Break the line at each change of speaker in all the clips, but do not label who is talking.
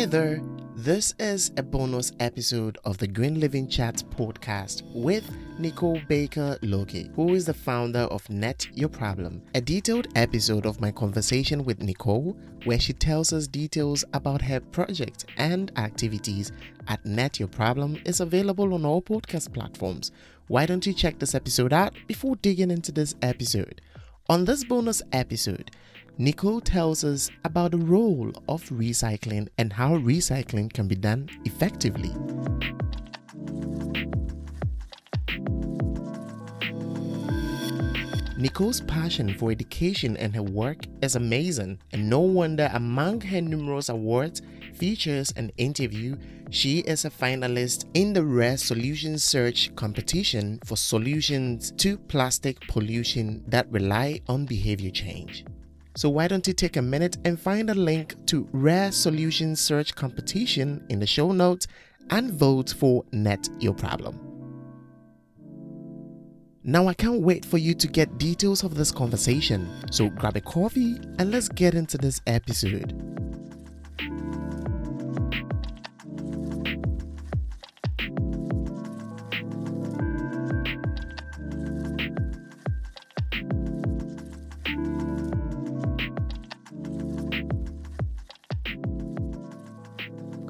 Hi there, this is a bonus episode of the Green Living Chat podcast with Nicole Baker Loke, who is the founder of Net Your Problem. A detailed episode of my conversation with Nicole, where she tells us details about her project and activities at Net Your Problem, is available on all podcast platforms. Why don't you check this episode out before digging into this episode? On this bonus episode, Nicole tells us about the role of recycling and how recycling can be done effectively. Nicole's passion for education and her work is amazing, and no wonder among her numerous awards, features, and interviews, she is a finalist in the Rare Solution Search competition for solutions to plastic pollution that rely on behavior change. So why don't you take a minute and find a link to Rare Solution Search competition in the show notes and vote for Net Your Problem. Now I can't wait for you to get details of this conversation, so grab a coffee and let's get into this episode.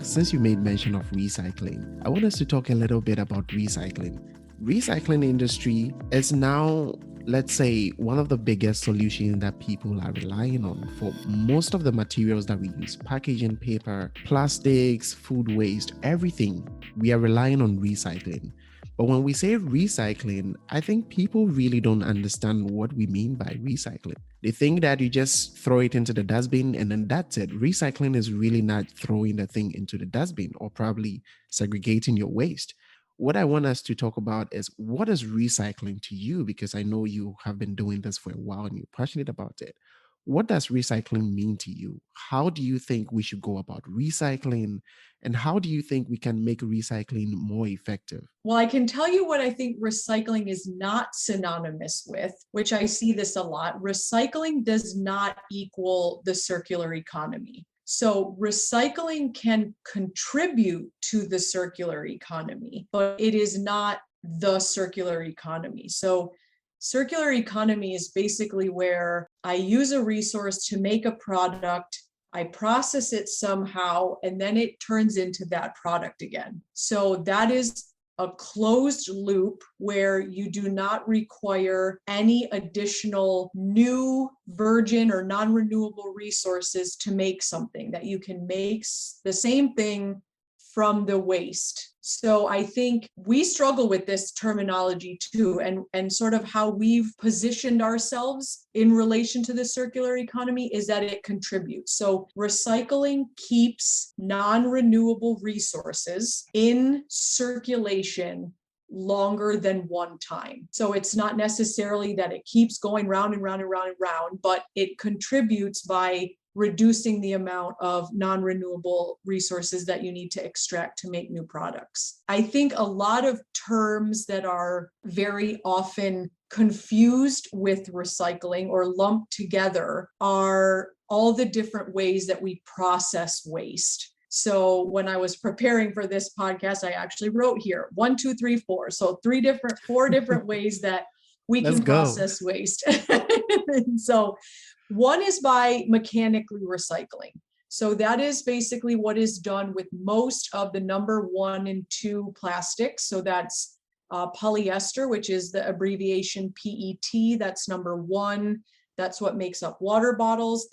Since you made mention of recycling, I want us to talk a little bit about recycling. Recycling industry is now, let's say, one of the biggest solutions that people are relying on for most of the materials that we use: packaging, paper, plastics, food waste, everything. We are relying on recycling. But when we say recycling, I think people really don't understand what we mean by recycling. They think that you just throw it into the dustbin and then that's it. Recycling is really not throwing the thing into the dustbin or probably segregating your waste. What I want us to talk about is, what is recycling to you? Because I know you have been doing this for a while and you're passionate about it. What does recycling mean to you? How do you think we should go about recycling? And how do you think we can make recycling more effective?
Well, I can tell you what I think recycling is not synonymous with, which I see this a lot. Recycling does not equal the circular economy. So recycling can contribute to the circular economy, but it is not the circular economy. So circular economy is basically where I use a resource to make a product, I process it somehow, and then it turns into that product again. So that is a closed loop where you do not require any additional new virgin or non-renewable resources to make something, that you can make the same thing from the waste. So I think we struggle with this terminology too, and sort of how we've positioned ourselves in relation to the circular economy is that it contributes. So recycling keeps non-renewable resources in circulation longer than one time. So it's not necessarily that it keeps going round and round and round and round, but it contributes by reducing the amount of non-renewable resources that you need to extract to make new products. I think a lot of terms that are very often confused with recycling or lumped together are all the different ways that we process waste. So when I was preparing for this podcast, I actually wrote here 1, 2, 3, 4. So 4 different ways that we can process waste. And so one is by mechanically recycling. So that is basically what is done with most of the number 1 and 2 plastics. So that's polyester, which is the abbreviation PET. That's number 1. That's what makes up water bottles.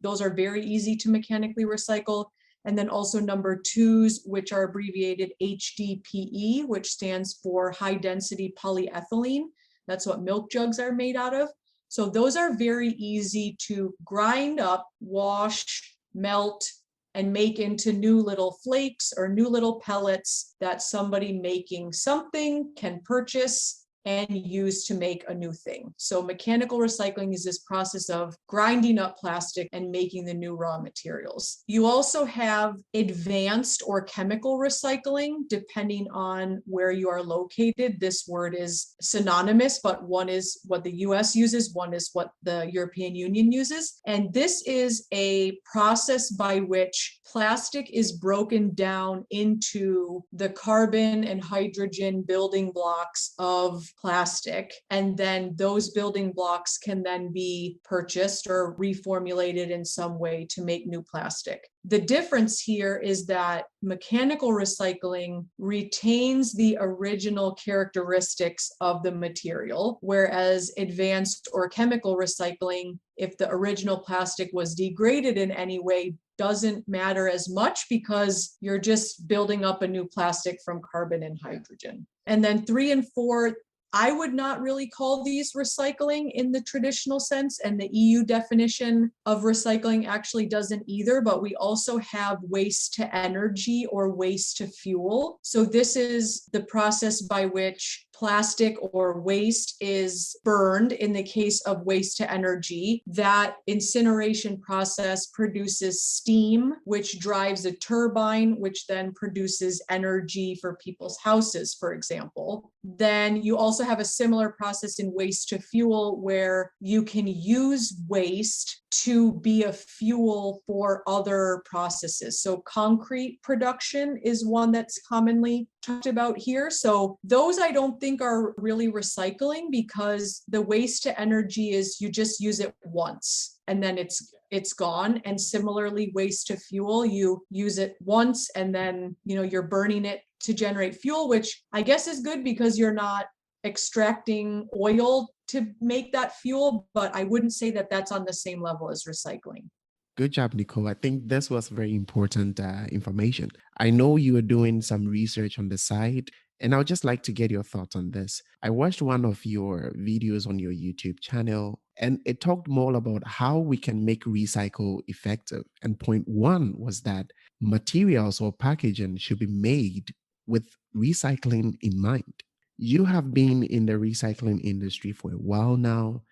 Those are very easy to mechanically recycle. And then also number 2s, which are abbreviated HDPE, which stands for high density polyethylene. That's what milk jugs are made out of. So those are very easy to grind up, wash, melt, and make into new little flakes or new little pellets that somebody making something can purchase and used to make a new thing. So mechanical recycling is this process of grinding up plastic and making the new raw materials. You also have advanced or chemical recycling, depending on where you are located. This word is synonymous, but one is what the US uses, one is what the European Union uses. And this is a process by which plastic is broken down into the carbon and hydrogen building blocks of plastic. And then those building blocks can then be purchased or reformulated in some way to make new plastic. The difference here is that mechanical recycling retains the original characteristics of the material, whereas advanced or chemical recycling, if the original plastic was degraded in any way, doesn't matter as much because you're just building up a new plastic from carbon and hydrogen. And then 3 and 4, I would not really call these recycling in the traditional sense, and the EU definition of recycling actually doesn't either, but we also have waste to energy or waste to fuel. So this is the process by which plastic or waste is burned. In the case of waste to energy, that incineration process produces steam, which drives a turbine, which then produces energy for people's houses, for example. Then you also have a similar process in waste to fuel, where you can use waste to be a fuel for other processes. So concrete production is one that's commonly talked about here. So those I don't think are really recycling, because the waste to energy is you just use it once and then it's gone. And similarly, waste to fuel, you use it once and then you're burning it to generate fuel, which I guess is good because you're not extracting oil to make that fuel, but I wouldn't say that that's on the same level as recycling.
Good job, Nicole. I think this was very important information. I know you are doing some research on the side, and I would just like to get your thoughts on this. I watched one of your videos on your YouTube channel, and it talked more about how we can make recycle effective. And point one was that materials or packaging should be made with recycling in mind. You have been in the recycling industry for a while now,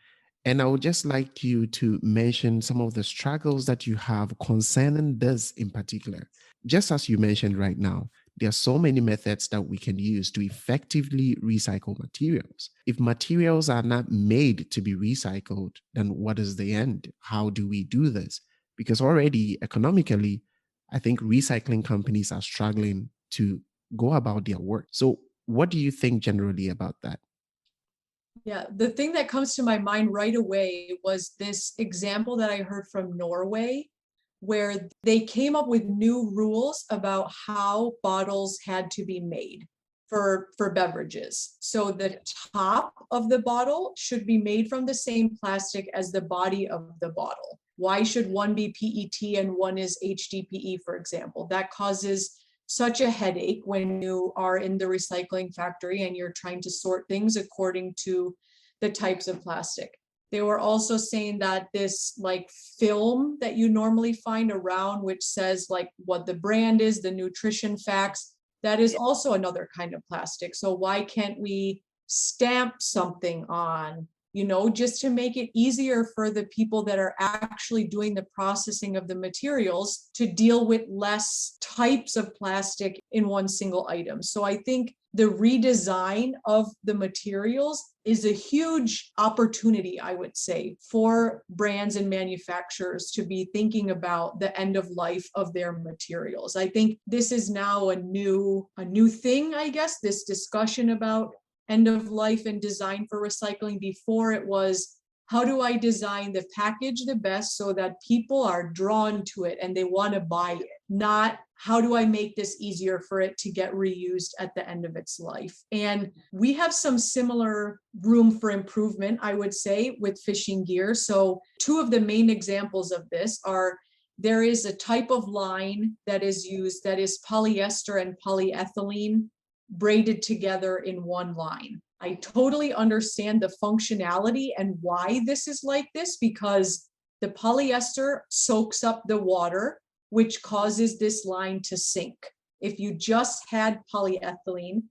and I would just like you to mention some of the struggles that you have concerning this in particular. Just as you mentioned right now, there are so many methods that we can use to effectively recycle materials. If materials are not made to be recycled, then what is the end? How do we do this? Because already economically, I think recycling companies are struggling to go about their work. So what do you think generally about that?
Yeah, the thing that comes to my mind right away was this example that I heard from Norway, where they came up with new rules about how bottles had to be made for beverages. So the top of the bottle should be made from the same plastic as the body of the bottle. Why should one be PET and one is HDPE, for example? That causes such a headache when you are in the recycling factory and you're trying to sort things according to the types of plastic. They were also saying that this film that you normally find around, which says what the brand is, the nutrition facts, that is also another kind of plastic. So why can't we stamp something on, just to make it easier for the people that are actually doing the processing of the materials to deal with less types of plastic in one single item. So I think the redesign of the materials is a huge opportunity, I would say, for brands and manufacturers to be thinking about the end of life of their materials. I think this is now a new thing, I guess, this discussion about end of life and design for recycling. Before it was, how do I design the package the best so that people are drawn to it and they want to buy it? Not how do I make this easier for it to get reused at the end of its life? And we have some similar room for improvement, I would say, with fishing gear. So 2 of the main examples of this are, there is a type of line that is used that is polyester and polyethylene braided together in one line. I totally understand the functionality and why this is like this, because the polyester soaks up the water, which causes this line to sink. If you just had polyethylene,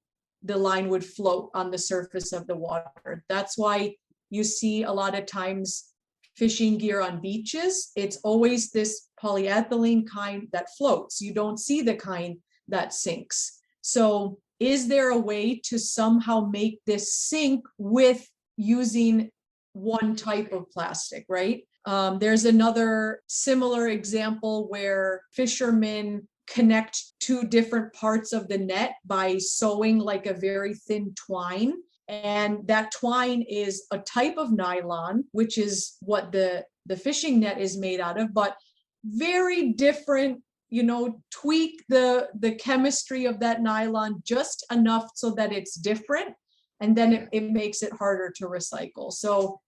the line would float on the surface of the water. That's why you see a lot of times fishing gear on beaches, it's always this polyethylene kind that floats. You don't see the kind that sinks. So is there a way to somehow make this sink with using one type of plastic, right? There's another similar example where fishermen connect two different parts of the net by sewing like a very thin twine. And that twine is a type of nylon, which is what the fishing net is made out of, but very different, tweak the chemistry of that nylon just enough so that it's different. And then it makes it harder to recycle. So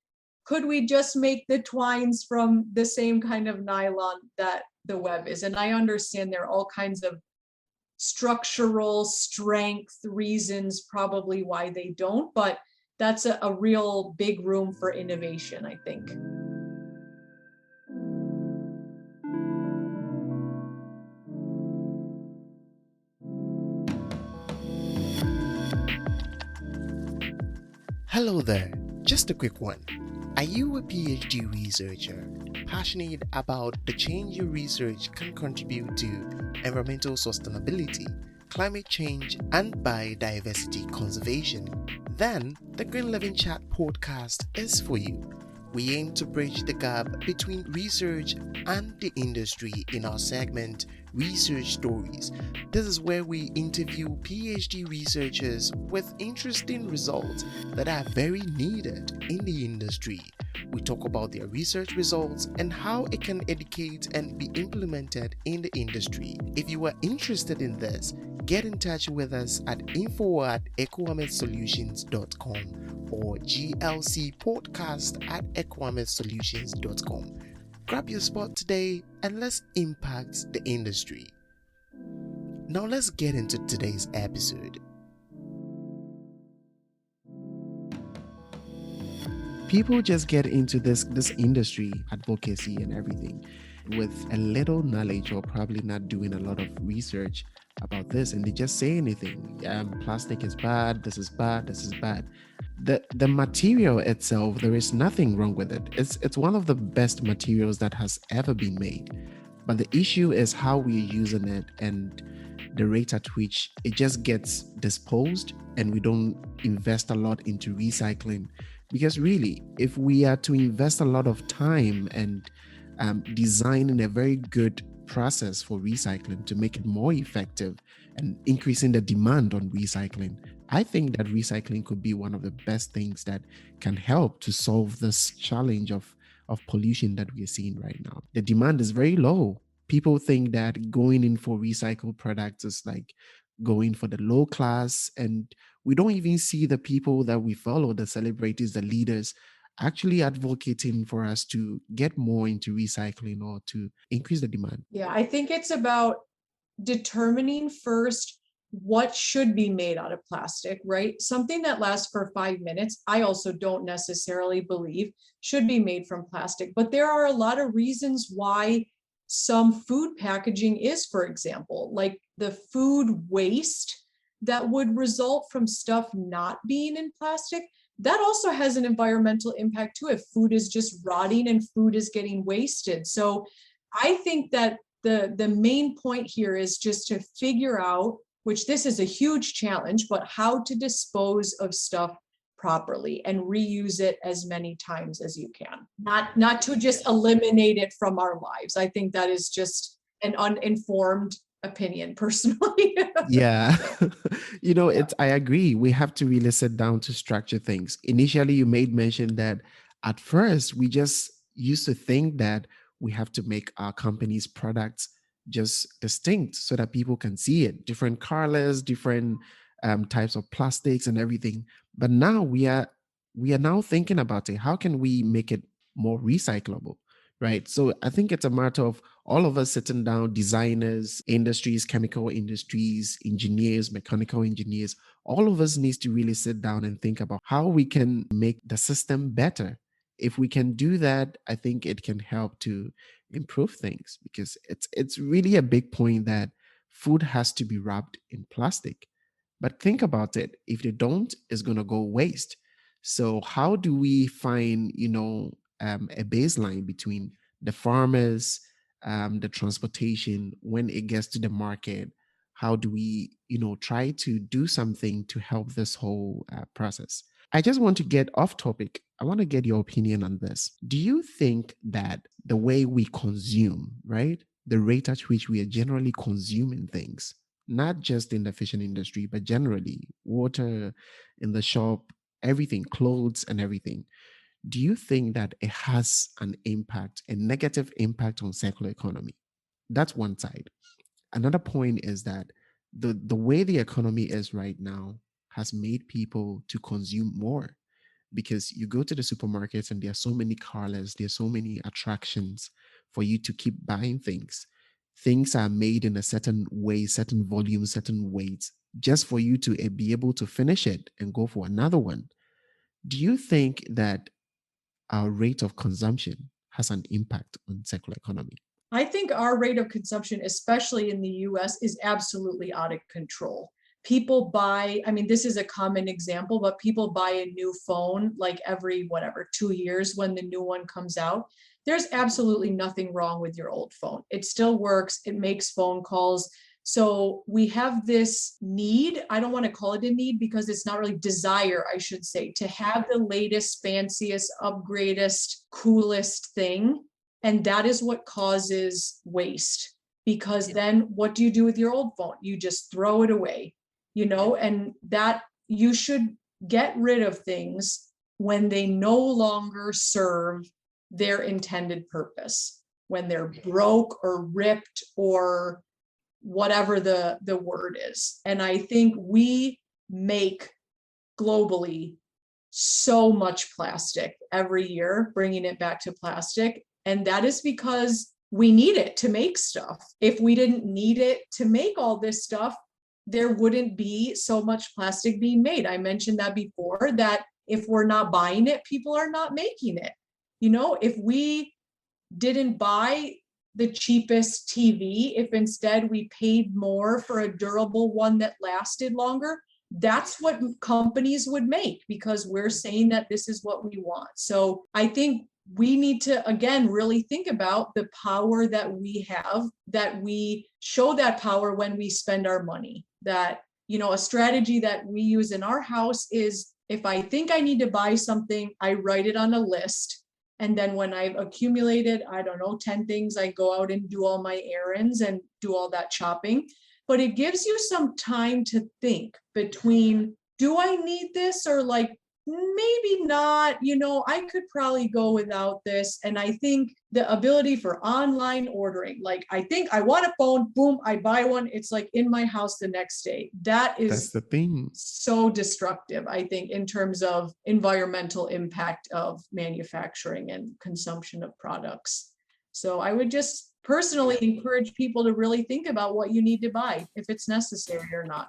could we just make the twines from the same kind of nylon that the web is? And I understand there are all kinds of structural strength reasons probably why they don't, but that's a real big room for innovation, I think.
Hello there, just a quick one. Are you a PhD researcher passionate about the change your research can contribute to environmental sustainability, climate change, and biodiversity conservation? Then the Green Living Chat podcast is for you. We aim to bridge the gap between research and the industry in our segment Research Stories. This is where we interview PhD researchers with interesting results that are very needed in the industry. We talk about their research results and how it can educate and be implemented in the industry. If you are interested in this, get in touch with us at info@equametsolutions.com or glcpodcast@equametsolutions.com. Grab your spot today and let's impact the industry. Now let's get into today's episode. People just get into this industry, advocacy and everything, with a little knowledge or probably not doing a lot of research about this, and they just say anything. Plastic is bad, this is bad, this is bad. The material itself, there is nothing wrong with it. It's one of the best materials that has ever been made. But the issue is how we're using it and the rate at which it just gets disposed, and we don't invest a lot into recycling. Because really, if we are to invest a lot of time and designing a very good process for recycling to make it more effective and increasing the demand on recycling, I think that recycling could be one of the best things that can help to solve this challenge of pollution that we're seeing right now. The demand is very low. People think that going in for recycled products is like going for the low class, and we don't even see the people that we follow, the celebrities, the leaders, actually advocating for us to get more into recycling or to increase the demand.
Yeah, I think it's about determining first what should be made out of plastic, right? Something that lasts for 5 minutes, I also don't necessarily believe should be made from plastic, but there are a lot of reasons why some food packaging is, for example, like the food waste that would result from stuff not being in plastic. That also has an environmental impact too, if food is just rotting and food is getting wasted. So I think that the main point here is just to figure out, which this is a huge challenge, but how to dispose of stuff properly and reuse it as many times as you can. Not to just eliminate it from our lives. I think that is just an uninformed opinion personally.
Yeah. I agree. We have to really sit down to structure things. Initially, you made mention that at first we just used to think that we have to make our company's products just distinct so that people can see it, different colors, different types of plastics and everything. But now we are now thinking about it. How can we make it more recyclable? Right. So I think it's a matter of all of us sitting down, designers, industries, chemical industries, engineers, mechanical engineers, all of us needs to really sit down and think about how we can make the system better. If we can do that, I think it can help to improve things, because it's really a big point that food has to be wrapped in plastic. But think about it. If they don't, it's going to go waste. So how do we find, a baseline between the farmers, the transportation, when it gets to the market? How do we, try to do something to help this whole process? I just want to get off topic. I want to get your opinion on this. Do you think that the way we consume, right? The rate at which we are generally consuming things, not just in the fishing industry, but generally, water, in the shop, everything, clothes, and everything. Do you think that it has an impact, a negative impact on circular economy? That's one side. Another point is that the way the economy is right now has made people to consume more, because you go to the supermarkets and there are so many colors, there's so many attractions for you to keep buying things. Things are made in a certain way, certain volume, certain weights, just for you to be able to finish it and go for another one. Do you think that our rate of consumption has an impact on circular economy?
I think our rate of consumption, especially in the US, is absolutely out of control. People buy, I mean, this is a common example, but people buy a new phone like every, 2 years when the new one comes out. There's absolutely nothing wrong with your old phone. It still works, it makes phone calls. So we have this need, I don't want to call it a need because it's not really desire, I should say, to have the latest, fanciest, upgradest, coolest thing. And that is what causes waste, because then what do you do with your old phone? You just throw it away, and that you should get rid of things when they no longer serve their intended purpose, when they're broke or ripped or whatever the word is. And I think we make globally so much plastic every year, bringing it back to plastic. And that is because we need it to make stuff. If we didn't need it to make all this stuff, there wouldn't be so much plastic being made. I mentioned that before, that if we're not buying it, people are not making it. If we didn't buy the cheapest TV, if instead we paid more for a durable one that lasted longer, that's what companies would make, because we're saying that this is what we want. So I think we need to, again, really think about the power that we have, that we show that power when we spend our money. That, a strategy that we use in our house is, if I think I need to buy something, I write it on a list. And then when I've accumulated, 10 things, I go out and do all my errands and do all that shopping. But it gives you some time to think between, do I need this? Or maybe not, I could probably go without this. And I think the ability for online ordering, I think I want a phone, boom, I buy one. It's in my house the next day. That's
the thing.
So destructive, I think, in terms of environmental impact of manufacturing and consumption of products. So I would just personally encourage people to really think about what you need to buy, if it's necessary or not.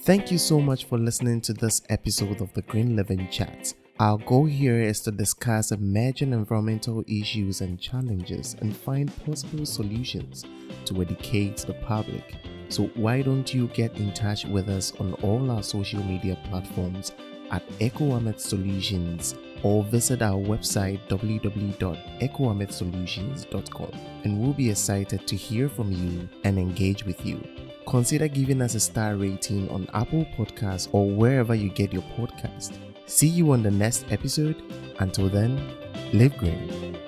Thank you so much for listening to this episode of the Green Living Chat. Our goal here is to discuss emerging environmental issues and challenges and find possible solutions to educate the public. So why don't you get in touch with us on all our social media platforms at EcoAmet Solutions, or visit our website www.ecoametsolutions.com, and we'll be excited to hear from you and engage with you. Consider giving us a star rating on Apple Podcasts or wherever you get your podcast. See you on the next episode. Until then, live green.